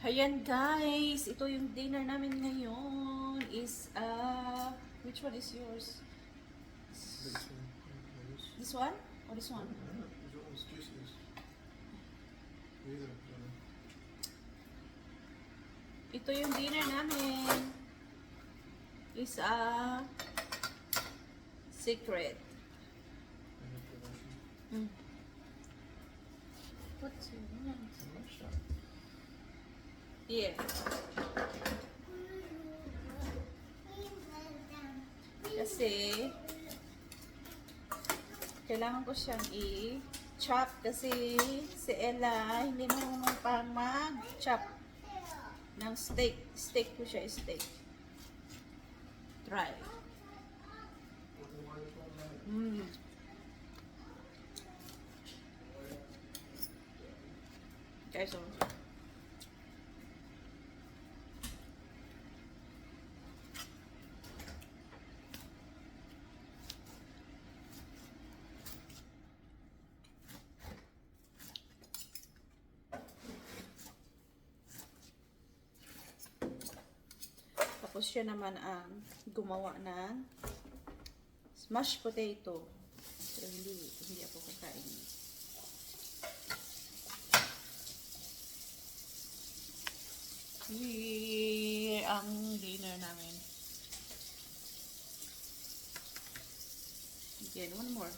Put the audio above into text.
Ayan guys, ito yung dinner namin ngayon is which one is yours? This one or this one? This one is juiciest. Either. Ito yung dinner namin is secret. What's your name? Yeah. Kasi kailangan ko siyang i-chop kasi si Ella hindi marunong pa mag-chop ng steak. Steak ko siya, steak. Try. Okay, so tapos siya naman ang gumawa ng mashed potato. So, hindi ako kakain. Ang dinner namin. Again, one more.